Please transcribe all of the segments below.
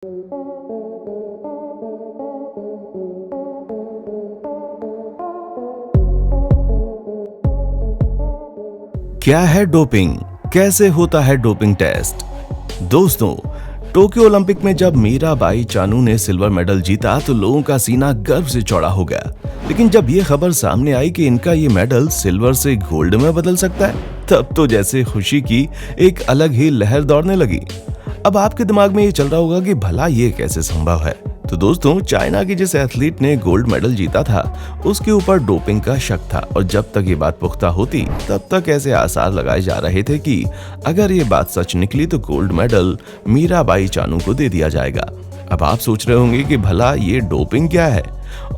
क्या है डोपिंग? कैसे होता है डोपिंग टेस्ट? दोस्तों, टोक्यो ओलंपिक में जब मीराबाई चानू ने सिल्वर मेडल जीता तो लोगों का सीना गर्व से चौड़ा हो गया। लेकिन जब ये खबर सामने आई कि इनका ये मेडल सिल्वर से गोल्ड में बदल सकता है, तब तो जैसे खुशी की एक अलग ही लहर दौड़ने लगी। अब आपके दिमाग में ये चल रहा होगा कि भला ये कैसे संभव है। तो दोस्तों, चाइना की जिस एथलीट ने गोल्ड मेडल जीता था उसके ऊपर डोपिंग का शक था और जब तक ये बात पुख्ता होती तब तक ऐसे आसार लगाए जा रहे थे कि अगर ये बात सच निकली तो गोल्ड मेडल मीराबाई चानू को दे दिया जाएगा। अब आप सोच रहे होंगे कि भला ये डोपिंग क्या है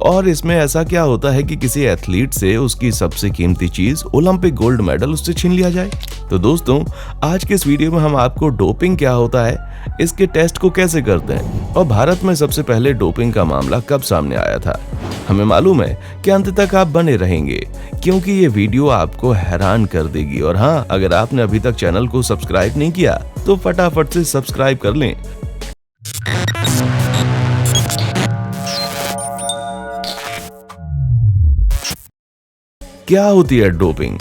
और इसमें ऐसा क्या होता है कि किसी एथलीट से उसकी सबसे कीमती चीज ओलंपिक गोल्ड मेडल उससे छीन लिया जाए। तो दोस्तों, आज के इस वीडियो में हम आपको डोपिंग क्या होता है, इसके टेस्ट को कैसे करते हैं और भारत में सबसे पहले डोपिंग का मामला कब सामने आया था, हमें मालूम है कि अंत तक आप बने रहेंगे क्योंकि ये वीडियो आपको हैरान कर देगी। और हाँ, अगर आपने अभी तक चैनल को सब्सक्राइब नहीं किया तो फटाफट से सब्सक्राइब कर लें। क्या होती है डोपिंग?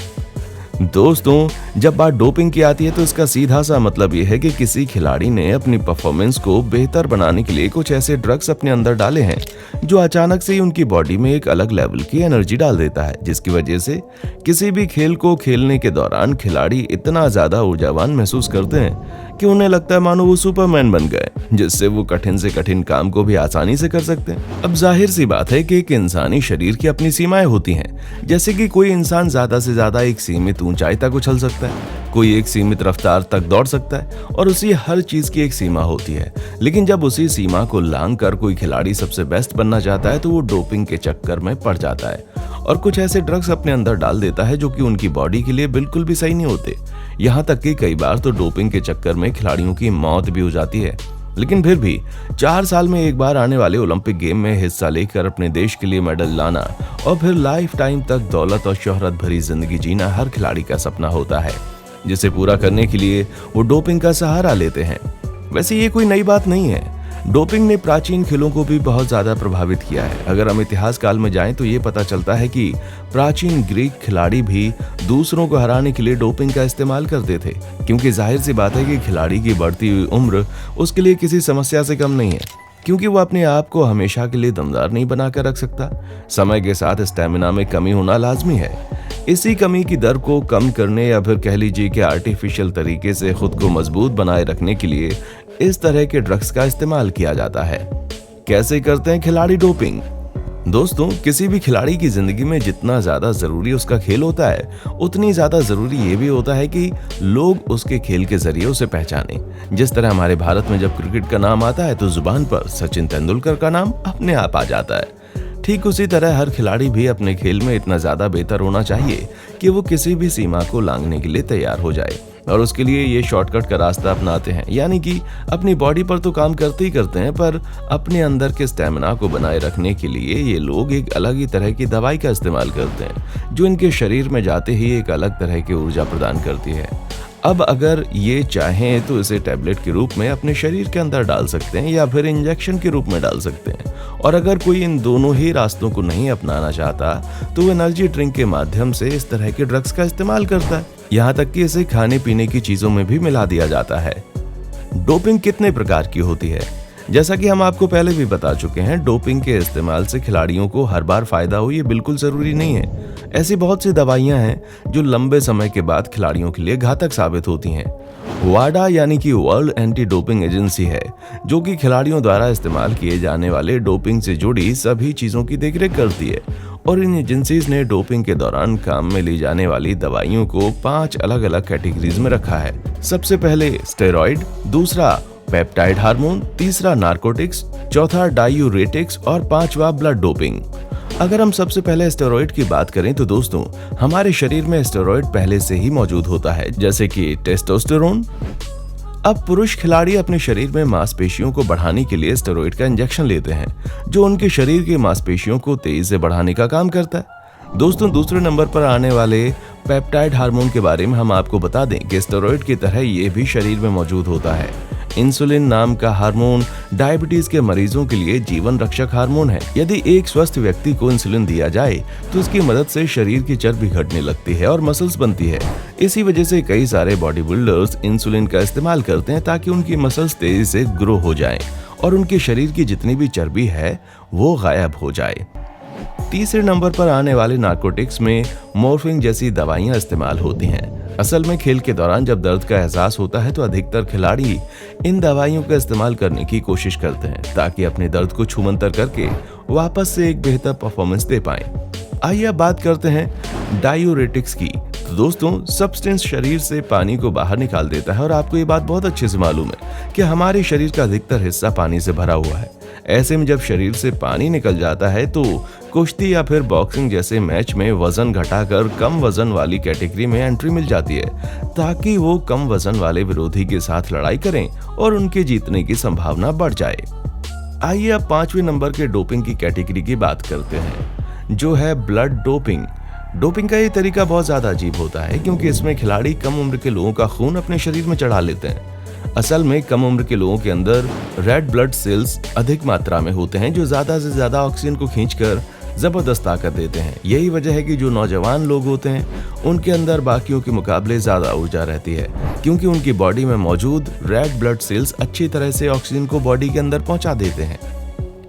दोस्तों, जब बात डोपिंग की आती है तो इसका सीधा सा मतलब यह है कि किसी खिलाड़ी ने अपनी परफॉर्मेंस को बेहतर बनाने के लिए कुछ ऐसे ड्रग्स अपने अंदर डाले हैं जो अचानक से ही उनकी बॉडी में एक अलग लेवल की एनर्जी डाल देता है, जिसकी वजह से किसी भी खेल को खेलने के दौरान खिलाड़ी इतना ज्यादा ऊर्जावान महसूस करते हैं कि उन्हें लगता है मानो वो सुपरमैन बन गए, जिससे वो कठिन से कठिन काम को भी आसानी से कर सकते हैं। अब जाहिर सी बात है कि एक इंसानी शरीर की अपनी सीमाएं होती हैं, जैसे कि कोई इंसान ज्यादा से ज्यादा एक सीमित ऊंचाई तक उछल सकता है, कोई एक सीमित रफ्तार तक दौड़ सकता है और उसी हर चीज की एक सीमा होती है। लेकिन जब उसी सीमा को लांघ कर कोई खिलाड़ी सबसे बेस्ट बनना चाहता है तो वो डोपिंग के चक्कर में पड़ जाता है और कुछ ऐसे ड्रग्स अपने अंदर डाल देता है जो कि उनकी बॉडी के लिए बिल्कुल भी सही नहीं होते। यहाँ तक कि कई बार तो डोपिंग के चक्कर में खिलाड़ियों की मौत भी हो जाती है। लेकिन फिर भी 4 साल में एक बार आने वाले ओलंपिक गेम में हिस्सा लेकर अपने देश के लिए मेडल लाना और फिर लाइफ टाइम तक दौलत और शोहरत भरी जिंदगी जीना हर खिलाड़ी का सपना होता है, जिसे पूरा करने के लिए वो डोपिंग का सहारा लेते हैं। वैसे ये कोई नई बात नहीं है, डोपिंग ने प्राचीन खेलों को भी बहुत ज्यादा प्रभावित किया है। अगर हम इतिहास काल में जाएं तो ये पता चलता है कि प्राचीन ग्रीक खिलाड़ी भी दूसरों को हराने के लिए डोपिंग का इस्तेमाल करते थे, क्योंकि जाहिर सी बात है कि खिलाड़ी की बढ़ती हुई उम्र उसके लिए किसी समस्या से कम नहीं है, क्योंकि वो अपने आप को हमेशा के लिए दमदार नहीं बनाकर रख सकता। समय के साथ स्टेमिना में कमी होना लाजमी है। इसी कमी की दर को कम करने या फिर कह लीजिए कि आर्टिफिशियल तरीके से खुद को मजबूत बनाए रखने के लिए इस तरह के ड्रग्स का इस्तेमाल किया जाता है। कैसे करते हैं खिलाड़ी डोपिंग? दोस्तों, किसी भी खिलाड़ी की जिंदगी में जितना ज्यादा जरूरी उसका खेल होता है, उतनी ज्यादा जरूरी ये भी होता है कि लोग उसके खेल के जरिए उसे पहचाने। जिस तरह हमारे भारत में जब क्रिकेट का नाम आता है तो जुबान पर सचिन तेंदुलकर का नाम अपने आप आ जाता है, ठीक उसी तरह हर खिलाड़ी भी अपने खेल में इतना ज्यादा बेहतर होना चाहिए कि वो किसी भी सीमा को लांघने के लिए तैयार हो जाए और उसके लिए ये शॉर्टकट का रास्ता अपनाते हैं। यानी कि अपनी बॉडी पर तो काम करते ही करते हैं, पर अपने अंदर के स्टेमिना को बनाए रखने के लिए ये लोग एक अलग ही तरह की दवाई का इस्तेमाल करते हैं जो इनके शरीर में जाते ही एक अलग तरह की ऊर्जा प्रदान करती है। अब अगर ये चाहें तो इसे टैबलेट के रूप में अपने शरीर के अंदर डाल सकते हैं या फिर इंजेक्शन के रूप में डाल सकते हैं। और अगर कोई इन दोनों ही रास्तों को नहीं अपनाना चाहता तो वो एनर्जी ड्रिंक के माध्यम से इस तरह के ड्रग्स का इस्तेमाल करता है। यहाँ तक कि इसे खाने पीने की चीजों में भी मिला दिया जाता है। डोपिंग कितने प्रकार की होती है? जैसा कि हम आपको पहले भी बता चुके हैं, डोपिंग के इस्तेमाल से खिलाड़ियों को हर बार फायदा हो ये बिल्कुल जरूरी नहीं है। ऐसी बहुत सी दवाइयां हैं जो लंबे समय के बाद खिलाड़ियों के लिए घातक साबित होती हैं। वाडा यानी कि वर्ल्ड एंटी डोपिंग एजेंसी है जो कि खिलाड़ियों द्वारा इस्तेमाल किए जाने वाले डोपिंग से जुड़ी सभी चीजों की देखरेख करती है और इन एजेंसीज ने डोपिंग के दौरान काम में ली जाने वाली दवाइयों को 5 अलग अलग कैटेगरीज में रखा है। सबसे पहले स्टेरॉइड, दूसरा पेप्टाइड हार्मोन, तीसरा नार्कोटिक्स, चौथा डायूरेटिक्स और 5वां ब्लड डोपिंग। अगर हम सबसे पहले स्टेरॉइड की बात करें तो दोस्तों, हमारे शरीर में स्टेरॉइड पहले से ही मौजूद होता है, जैसे कि टेस्टोस्टेरोन। अब पुरुष खिलाड़ी अपने शरीर में मांसपेशियों को बढ़ाने के लिए स्टेरॉइड का इंजेक्शन लेते हैं जो उनके शरीर की मांसपेशियों को तेजी से बढ़ाने का काम करता है। दोस्तों, दूसरे नंबर पर आने वाले पेप्टाइड हार्मोन के बारे में हम आपको बता दें कि स्टेरॉइड की तरह ये भी शरीर में मौजूद होता है। इंसुलिन नाम का हार्मोन डायबिटीज के मरीजों के लिए जीवन रक्षक हार्मोन है। यदि एक स्वस्थ व्यक्ति को इंसुलिन दिया जाए तो इसकी मदद से शरीर की चर्बी घटने लगती है और मसल्स बनती है। इसी वजह से कई सारे बॉडी बिल्डर्स इंसुलिन का इस्तेमाल करते हैं ताकि उनकी मसल्स तेजी से ग्रो हो जाएं और उनके शरीर की जितनी भी चर्बी है वो गायब हो जाए। तीसरे नंबर पर आने वाले नार्कोटिक्स में मॉर्फिन जैसी दवाइयां इस्तेमाल होती हैं। असल में खेल के दौरान जब दर्द का एहसास होता है तो अधिकतर खिलाड़ी इन दवाइयों का इस्तेमाल करने की कोशिश करते हैं ताकि अपने दर्द को छूमंतर करके वापस से एक बेहतर परफॉर्मेंस दे पाएं। आइए अब बात करते हैं डायूरेटिक्स की। तो दोस्तों, सब्सटेंस शरीर से पानी को बाहर निकाल देता है और आपको ये बात बहुत अच्छे से मालूम है कि हमारे शरीर का अधिकतर हिस्सा पानी से भरा हुआ है। ऐसे में जब शरीर से पानी निकल जाता है तो कुश्ती या फिर बॉक्सिंग जैसे मैच में वजन घटाकर कम वजन वाली कैटेगरी में एंट्री मिल जाती है ताकि वो कम वजन वाले विरोधी के साथ लड़ाई करें और उनके जीतने की संभावना बढ़ जाए। आइए अब 5वें नंबर के डोपिंग की कैटेगरी की बात करते हैं, जो है ब्लड डोपिंग। डोपिंग का ये तरीका बहुत ज्यादा अजीब होता है क्योंकि इसमें खिलाड़ी कम उम्र के लोगों का खून अपने शरीर में चढ़ा लेते हैं। असल में कम उम्र के लोगों के अंदर रेड ब्लड सेल्स अधिक मात्रा में होते हैं जो ज्यादा से ज्यादा ऑक्सीजन को खींचकर जबरदस्त ताकत देते हैं। यही वजह है कि जो नौजवान लोग होते हैं उनके अंदर बाकियों के मुकाबले ज्यादा ऊर्जा रहती है क्योंकि उनकी बॉडी में मौजूद रेड ब्लड सेल्स अच्छी तरह से ऑक्सीजन को बॉडी के अंदर पहुंचा देते हैं।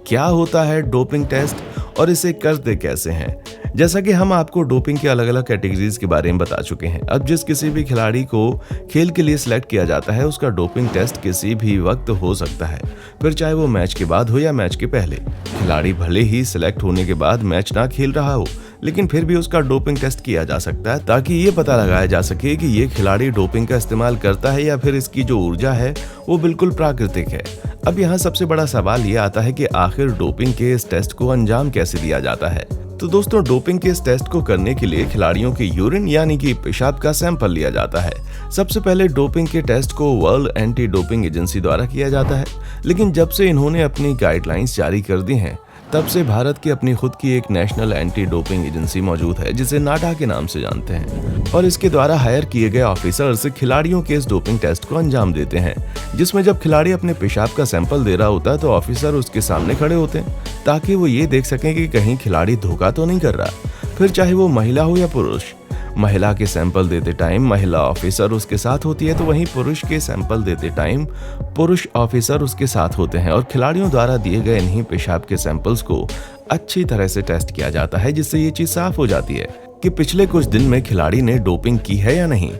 क्या होता है डोपिंग टेस्ट और इसे करते कैसे हैं? जैसा कि हम आपको डोपिंग के अलग अलग कैटेगरीज के बारे में बता चुके हैं। अब जिस किसी भी खिलाड़ी को खेल के लिए सिलेक्ट किया जाता है उसका डोपिंग टेस्ट किसी भी वक्त हो सकता है, फिर चाहे वो मैच के बाद हो या मैच के पहले। खिलाड़ी भले ही सिलेक्ट होने के बाद मैच ना खेल रहा हो लेकिन फिर भी उसका डोपिंग टेस्ट किया जा सकता है ताकि ये पता लगाया जा सके कि ये खिलाड़ी डोपिंग का इस्तेमाल करता है या फिर इसकी जो ऊर्जा है वो बिल्कुल प्राकृतिक है। अब यहाँ सबसे बड़ा सवाल ये आता है कि आखिर डोपिंग के इस टेस्ट को अंजाम कैसे दिया जाता है। तो दोस्तों, डोपिंग के इस टेस्ट को करने के लिए खिलाड़ियों के यूरिन यानी कि पेशाब का सैंपल लिया जाता है। सबसे पहले डोपिंग के टेस्ट को वर्ल्ड एंटी डोपिंग एजेंसी द्वारा किया जाता है, लेकिन जब से इन्होंने अपनी गाइडलाइंस जारी कर दी हैं तब से भारत की अपनी खुद की एक नेशनल एंटी डोपिंग एजेंसी मौजूद है जिसे नाडा के नाम से जानते हैं और इसके द्वारा हायर किए गए ऑफिसर्स खिलाड़ियों के इस डोपिंग टेस्ट को अंजाम देते हैं, जिसमें जब खिलाड़ी अपने पेशाब का सैंपल दे रहा होता है तो ऑफिसर उसके सामने खड़े होते हैं ताकि वो ये देख सकें कि कहीं खिलाड़ी धोखा तो नहीं कर रहा। फिर चाहे वो महिला हो या पुरुष, महिला के सैंपल देते टाइम महिला ऑफिसर उसके साथ होती है तो वहीं पुरुष के सैंपल देते टाइम पुरुष ऑफिसर उसके साथ होते हैं और खिलाड़ियों द्वारा दिए गए इन्हीं पेशाब के सैंपल्स को अच्छी तरह से टेस्ट किया जाता है जिससे ये चीज साफ हो जाती है कि पिछले कुछ दिन में खिलाड़ी ने डोपिंग की है या नहीं।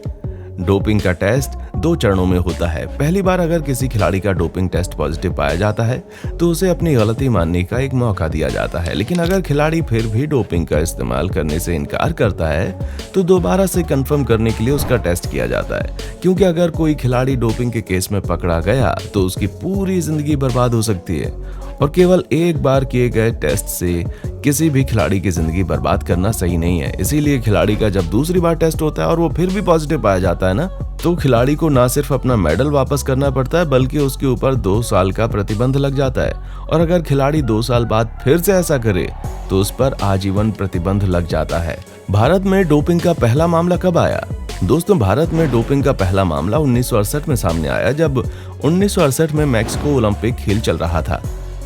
डोपिंग का टेस्ट 2 चरणों में होता है। पहली बार अगर किसी खिलाड़ी का डोपिंग टेस्ट पॉजिटिव पाया जाता है तो उसे अपनी गलती मानने का एक मौका दिया जाता है, लेकिन अगर खिलाड़ी फिर भी डोपिंग का इस्तेमाल करने से इनकार करता है तो दोबारा से कंफर्म करने के लिए उसका टेस्ट किया जाता है, क्योंकि अगर कोई खिलाड़ी डोपिंग के केस में पकड़ा गया तो उसकी पूरी जिंदगी बर्बाद हो सकती है और केवल एक बार किए गए टेस्ट से किसी भी खिलाड़ी की जिंदगी बर्बाद करना सही नहीं है। इसीलिए खिलाड़ी का जब दूसरी बार टेस्ट होता है और वो फिर भी पॉजिटिव पाया जाता है ना, तो खिलाड़ी को ना सिर्फ अपना मेडल वापस करना पड़ता है बल्कि उसके ऊपर 2 साल का प्रतिबंध लग जाता है और अगर खिलाड़ी 2 साल बाद फिर से ऐसा करे तो उस पर आजीवन प्रतिबंध लग जाता है। भारत में डोपिंग का पहला मामला कब आया? दोस्तों, भारत में डोपिंग का पहला मामला 1968 में सामने आया जब 1968 में मैक्सिको ओलंपिक खेल चल रहा था।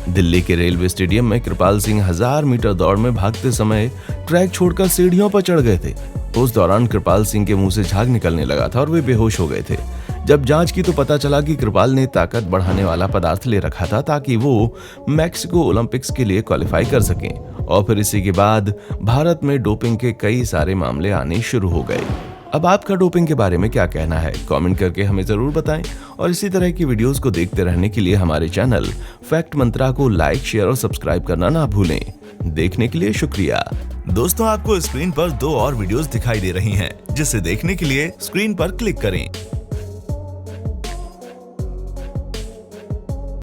दिल्ली के रेलवे स्टेडियम में कृपाल सिंह 1000 मीटर दौड़ में भागते समय ट्रैक छोड़कर सीढ़ियों पर चढ़ गए थे। उस दौरान कृपाल सिंह के मुंह से झाग निकलने लगा था और वे बेहोश हो गए थे। जब जांच की तो पता चला कि कृपाल ने ताकत बढ़ाने वाला पदार्थ ले रखा था ताकि वो मैक्सिको ओलंपिक्स के लिए क्वालिफाई कर सकें और फिर इसी के बाद भारत में डोपिंग के कई सारे मामले आने शुरू हो गए। अब आपका डोपिंग के बारे में क्या कहना है? कमेंट करके हमें जरूर बताएं और इसी तरह की वीडियोस को देखते रहने के लिए हमारे चैनल फैक्ट मंत्रा को लाइक, शेयर और सब्सक्राइब करना ना भूलें। देखने के लिए शुक्रिया। दोस्तों, आपको स्क्रीन पर 2 और वीडियोस दिखाई दे रही हैं, जिसे देखने के लिए स्क्रीन पर क्लिक करें।